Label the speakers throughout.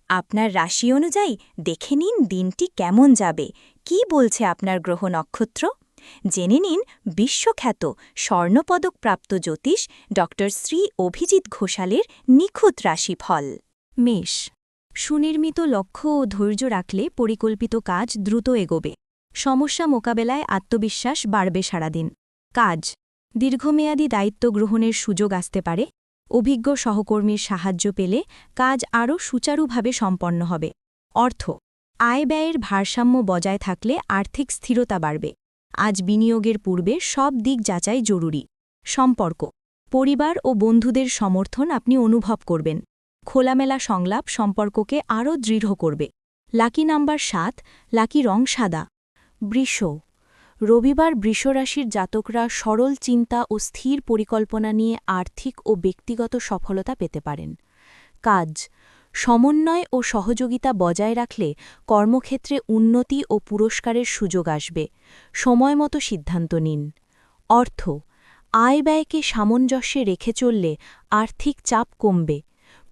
Speaker 1: আপনার রাশি অনুযায়ী দেখে নিন দিনটি কেমন যাবে, কি বলছে আপনার গ্রহ নক্ষত্র। জেনে নিন বিশ্বখ্যাত স্বর্ণপদকপ্রাপ্ত জ্যোতিষ ড শ্রী অভিজিৎ ঘোষালের নিখুঁত রাশিফল। মেষ, সুনির্মিত লক্ষ্য ও ধৈর্য রাখলে পরিকল্পিত কাজ দ্রুত এগোবে। সমস্যা মোকাবেলায় আত্মবিশ্বাস বাড়বে সারাদিন। কাজ, দীর্ঘমেয়াদী দায়িত্ব গ্রহণের সুযোগ আসতে পারে। অভিজ্ঞ সহকর্মীর সাহায্য পেলে কাজ আরও সুচারুভাবে সম্পন্ন হবে। অর্থ, আয়-ব্যয়ের ভারসাম্য বজায় থাকলে আর্থিক স্থিরতা বাড়বে। আজ বিনিয়োগের পূর্বে সব দিক যাচাই জরুরি। সম্পর্ক, পরিবার ও বন্ধুদের সমর্থন আপনি অনুভব করবেন। খোলামেলা সংলাপ সম্পর্ককে আরও দৃঢ় করবে। লাকি নাম্বার 7, লাকি রং সাদা। বৃষ, রবিবার বৃষরাশির জাতকরা সরল চিন্তা ও স্থির পরিকল্পনা নিয়ে আর্থিক ও ব্যক্তিগত সফলতা পেতে পারেন। কাজ, সমন্বয় ও সহযোগিতা বজায় রাখলে কর্মক্ষেত্রে উন্নতি ও পুরস্কারের সুযোগ আসবে। সময়মতো সিদ্ধান্ত নিন। অর্থ, আয়-ব্যয়কে সামঞ্জস্যে রেখে চললে আর্থিক চাপ কমবে।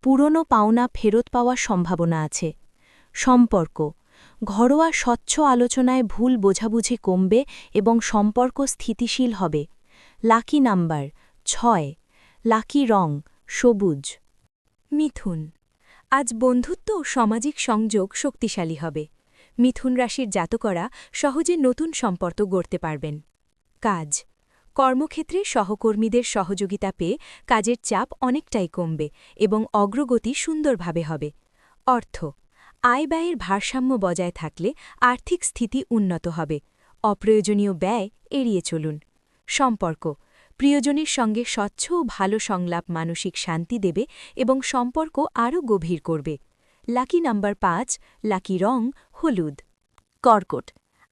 Speaker 1: পুরনো পাওনা ফেরত পাওয়ার সম্ভাবনা আছে। সম্পর্ক, ঘরোয়া স্বচ্ছ আলোচনায় ভুল বোঝাবুঝি কমবে এবং সম্পর্ক স্থিতিশীল হবে। লাকি নাম্বার 6, লাকি রং সবুজ। মিথুন, আজ বন্ধুত্ব ও সামাজিক সংযোগ শক্তিশালী হবে। মিথুন রাশির জাতকরা সহজে নতুন সম্পর্ক গড়তে পারবেন। কাজ, কর্মক্ষেত্রে সহকর্মীদের সহযোগিতা পেয়ে কাজের চাপ অনেকটাই কমবে এবং অগ্রগতি সুন্দরভাবে হবে। অর্থ, আয়-ব্যয়ের ভারসাম্য বজায় থাকলে আর্থিক স্থিতি উন্নত হবে। অপ্রয়োজনীয় ব্যয় এড়িয়ে চলুন। সম্পর্ক, প্রিয়জনের সঙ্গে স্বচ্ছ ও ভালো সংলাপ মানসিক শান্তি দেবে এবং সম্পর্ক আরও গভীর করবে। লাকি নাম্বার 5, লাকি রং হলুদ। কর্কট,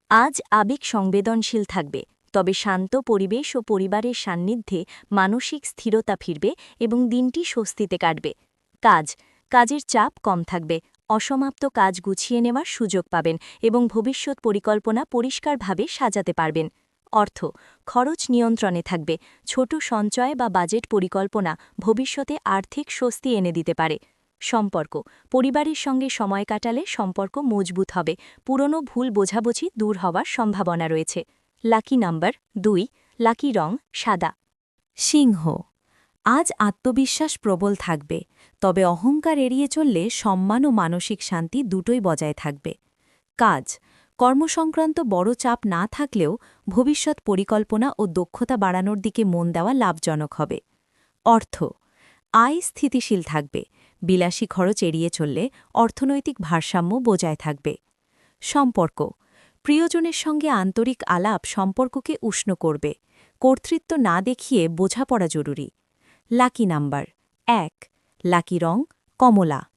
Speaker 1: আজ আবেগ সংবেদনশীল থাকবে, তবে শান্ত পরিবেশ ও পরিবারের সান্নিধ্যে মানসিক স্থিরতা ফিরবে এবং দিনটি স্বস্তিতে কাটবে। কাজ, কাজের চাপ কম থাকবে। অসমাপ্ত কাজ গুছিয়ে নেওয়ার সুযোগ পাবেন এবং ভবিষ্যৎ পরিকল্পনা পরিষ্কারভাবে সাজাতে পারবেন। অর্থ, খরচ নিয়ন্ত্রণে থাকবে। ছোট সঞ্চয় বা বাজেট পরিকল্পনা ভবিষ্যতে আর্থিক স্বস্তি এনে দিতে পারে। সম্পর্ক, পরিবারের সঙ্গে সময় কাটালে সম্পর্ক মজবুত হবে। পুরনো ভুল বোঝাবুঝি দূর হওয়ার সম্ভাবনা রয়েছে। লাকি নাম্বার 2, লাকি রং সাদা। সিংহ, আজ আত্মবিশ্বাস প্রবল থাকবে, তবে অহংকার এড়িয়ে চললে সম্মান ও মানসিক শান্তি দুটোই বজায় থাকবে। কাজ, কর্মসংক্রান্ত বড় চাপ না থাকলেও ভবিষ্যৎ পরিকল্পনা ও দক্ষতা বাড়ানোর দিকে মন দেওয়া লাভজনক হবে। অর্থ, আয় স্থিতিশীল থাকবে। বিলাসী খরচ এড়িয়ে চললে অর্থনৈতিক ভারসাম্য বজায় থাকবে। সম্পর্ক, প্রিয়জনের সঙ্গে আন্তরিক আলাপ সম্পর্ককে উষ্ণ করবে। কর্তৃত্ব না দেখিয়ে বোঝাপড়া জরুরি। লাকি নাম্বার 1, লাকি রং কমলা।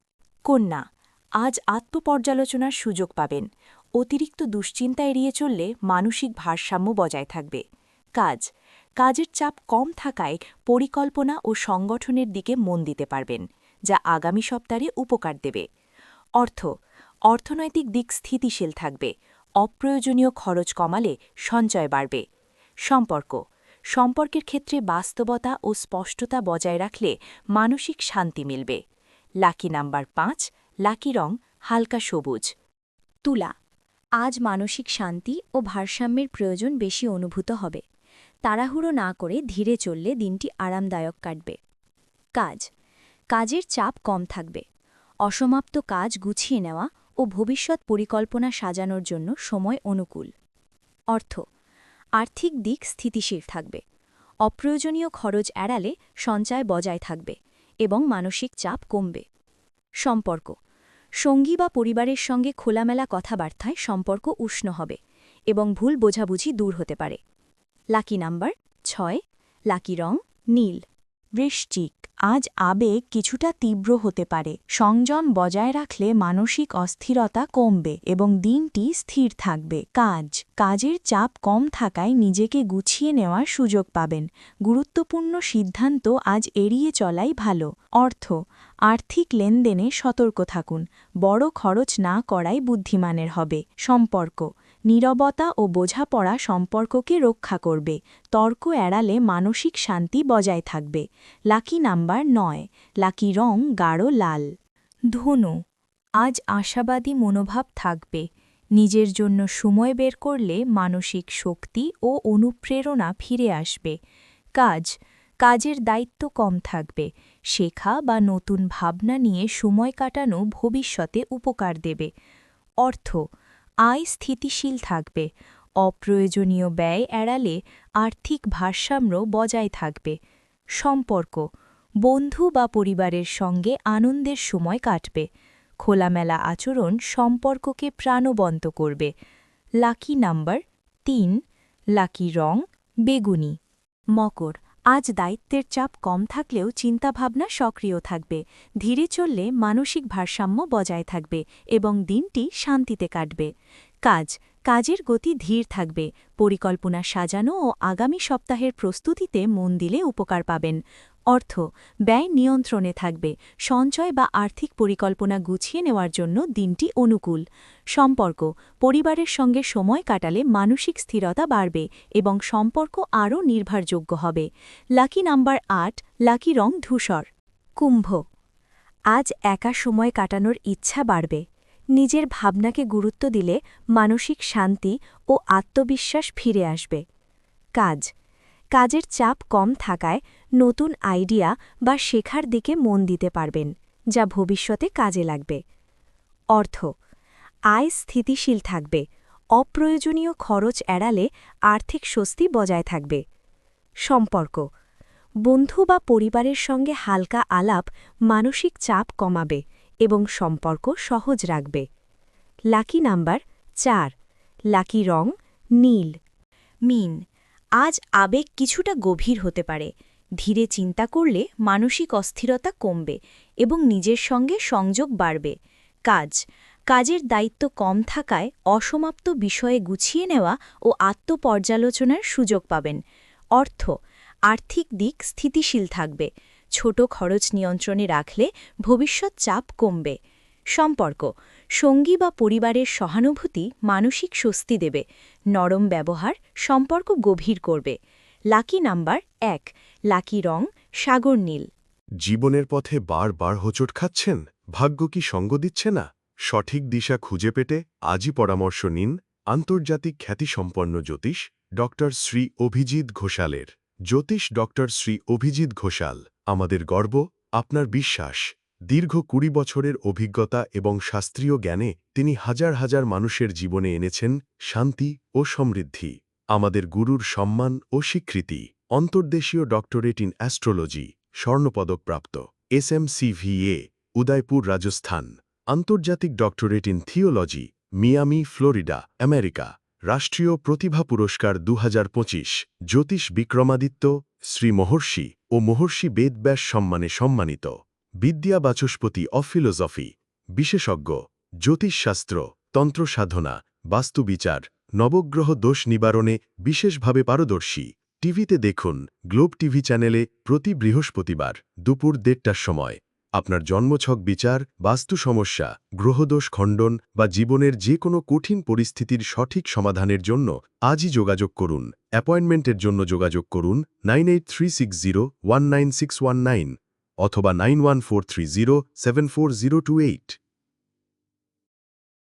Speaker 1: কন্যা, আজ আত্মপর্যালোচনার সুযোগ পাবেন। অতিরিক্ত দুশ্চিন্তা এড়িয়ে চললে মানসিক ভারসাম্য বজায় থাকবে। কাজ, কাজের চাপ কম থাকায় পরিকল্পনা ও সংগঠনের দিকে মন দিতে পারবেন, যা আগামী সপ্তাহে উপকার দেবে। অর্থ, অর্থনৈতিক দিক স্থিতিশীল থাকবে। অপ্রয়োজনীয় খরচ কমালে সঞ্চয় বাড়বে। সম্পর্ক, সম্পর্কের ক্ষেত্রে বাস্তবতা ও স্পষ্টতা বজায় রাখলে মানসিক শান্তি মিলবে। লাকি নাম্বার 5, লাকি রং হালকা সবুজ। তুলা, আজ মানসিক শান্তি ও ভারসাম্যের প্রয়োজন বেশি অনুভূত হবে। তাড়াহুড়ো না করে ধীরে চললে দিনটি আরামদায়ক কাটবে। কাজ, কাজের চাপ কম থাকবে। অসমাপ্ত কাজ গুছিয়ে নেওয়া ও ভবিষ্যৎ পরিকল্পনা সাজানোর জন্য সময় অনুকূল। অর্থ, আর্থিক দিক স্থিতিশীল থাকবে। অপ্রয়োজনীয় খরচ এড়ালে সঞ্চয় বজায় থাকবে এবং মানসিক চাপ কমবে। সম্পর্ক, সঙ্গী বা পরিবারের সঙ্গে খোলামেলা কথাবার্তায় সম্পর্ক উষ্ণ হবে এবং ভুল বোঝাবুঝি দূর হতে পারে। লাকি নাম্বার 6, লাকি রং নীল। বৃশ্চিক, আজ আবেগ কিছুটা তীব্র হতে পারে। সংযম বজায় রাখলে মানসিক অস্থিরতা কমবে এবং দিনটি স্থির থাকবে। কাজ, কাজের চাপ কম থাকায় নিজেকে গুছিয়ে নেওয়ার সুযোগ পাবেন। গুরুত্বপূর্ণ সিদ্ধান্ত আজ এড়িয়ে চলাই ভালো। অর্থ, আর্থিক লেনদেনে সতর্ক থাকুন। বড় খরচ না করাই বুদ্ধিমানের হবে। সম্পর্ক, নীরবতা ও বোঝাপড়া সম্পর্ককে রক্ষা করবে। তর্ক এড়ালে মানসিক শান্তি বজায় থাকবে। লাকি নাম্বার 9, লাকি রং গাঢ় লাল। ধনু, আজ আশাবাদী মনোভাব থাকবে। নিজের জন্য সময় বের করলে মানসিক শক্তি ও অনুপ্রেরণা ফিরে আসবে। কাজের দায়িত্ব কম থাকবে। শেখা বা নতুন ভাবনা নিয়ে সময় কাটানো ভবিষ্যতে উপকার দেবে। অর্থ, আয় স্থিতিশীল থাকবে। অপ্রয়োজনীয় ব্যয় এড়ালে আর্থিক ভারসাম্য বজায় থাকবে। সম্পর্ক, বন্ধু বা পরিবারের সঙ্গে আনন্দের সময় কাটবে। খোলামেলা আচরণ সম্পর্ককে প্রাণবন্ত করবে। লাকি নাম্বার ৩, লাকি রং বেগুনি। মকর, আজ দায়িত্বের চাপ কম থাকলেও চিন্তাভাবনা সক্রিয় থাকবে। ধীরে চললে মানসিক ভারসাম্য বজায় থাকবে এবং দিনটি শান্তিতে কাটবে। কাজের গতি ধীর থাকবে। পরিকল্পনা সাজানো ও আগামী সপ্তাহের প্রস্তুতিতে মন দিলে উপকার পাবেন। অর্থ, ব্যয় নিয়ন্ত্রণে থাকবে। সঞ্চয় বা আর্থিক পরিকল্পনা গুছিয়ে নেওয়ার জন্য দিনটি অনুকূল। সম্পর্ক, পরিবারের সঙ্গে সময় কাটালে মানসিক স্থিরতা বাড়বে এবং সম্পর্ক আরও নির্ভরযোগ্য হবে। লাকি নাম্বার ৮, লাকি রং ধূসর। কুম্ভ, আজ একা সময় কাটানোর ইচ্ছা বাড়বে। নিজের ভাবনাকে গুরুত্ব দিলে মানসিক শান্তি ও আত্মবিশ্বাস ফিরে আসবে। কাজের চাপ কম থাকায় নতুন আইডিয়া বা শেখার দিকে মন দিতে পারবেন, যা ভবিষ্যতে কাজে লাগবে। অর্থ, আয় স্থিতিশীল থাকবে। অপ্রয়োজনীয় খরচ এড়ালে আর্থিক স্বস্তি বজায় থাকবে। সম্পর্ক, বন্ধু বা পরিবারের সঙ্গে হালকা আলাপ মানসিক চাপ কমাবে এবং সম্পর্ক সহজ রাখবে। লাকি নাম্বার ৪, লাকি রং নীল। মিন, আজ আবেগ কিছুটা গভীর হতে পারে। ধীরে চিন্তা করলে মানসিক অস্থিরতা কমবে এবং নিজের সঙ্গে সংযোগ বাড়বে। কাজের দায়িত্ব কম থাকায় অসমাপ্ত বিষয়ে গুছিয়ে নেওয়া ও আত্মপর্যালোচনার সুযোগ পাবেন। অর্থ, আর্থিক দিক স্থিতিশীল থাকবে। ছোট খরচ নিয়ন্ত্রণে রাখলে ভবিষ্যৎ চাপ কমবে। সম্পর্ক, সঙ্গী বা পরিবারের সহানুভূতি মানসিক স্বস্তি দেবে। নরম ব্যবহার সম্পর্ক গভীর করবে। লাকি নাম্বার ১, লাকি রং সাগর নীল।
Speaker 2: জীবনের পথে বারবার হোঁচট খাচ্ছেন? ভাগ্য কি সঙ্গ দিচ্ছে না? সঠিক দিশা খুঁজে পেতে আজই পরামর্শ নিন আন্তর্জাতিক খ্যাতিসম্পন্ন জ্যোতিষ ডক্টর শ্রী অভিজিৎ ঘোষালের। জ্যোতিষ ডক্টর শ্রী অভিজিৎ ঘোষাল আমাদের গর্ব, আপনার বিশ্বাস। দীর্ঘ ২০ বছরের অভিজ্ঞতা এবং শাস্ত্রীয় জ্ঞানে তিনি হাজার হাজার মানুষের জীবনে এনেছেন শান্তি ও সমৃদ্ধি। আমাদের গুরুর সম্মান ও স্বীকৃতি। অন্তর্দেশীয় ডক্টরেট ইন অ্যাস্ট্রোলজি, স্বর্ণপদকপ্রাপ্ত, SMCVA, উদয়পুর, রাজস্থান। আন্তর্জাতিক doctorate in theology, Miami, Florida, America. রাষ্ট্রীয় প্রতিভা পুরস্কার ২০২৫, জ্যোতিষ বিক্রমাদিত্য, শ্রী মহর্ষি ও মহর্ষি বেদব্যাস সম্মানে সম্মানিত। বিদ্যা বাচস্পতি অফ ফিলোসফি, বিশেষজ্ঞ, জ্যোতিষশাস্ত্র, তন্ত্রসাধনা, বাস্তুবিচার, নবগ্রহ দোষ নিবারণে বিশেষভাবে পারদর্শী। টিভিতে দেখুন গ্লোব টিভি চ্যানেলে প্রতি বৃহস্পতিবার দুপুর ১:৩০টার সময়। আপনার জন্মছক বিচার, বাস্তু সমস্যা, গ্রহদোষ খণ্ডন বা জীবনের যে কোনো কঠিন পরিস্থিতির সঠিক সমাধানের জন্য আজই যোগাযোগ করুন। অ্যাপয়েন্টমেন্টের জন্য যোগাযোগ করুন 9836019619 অথবা 9143074028।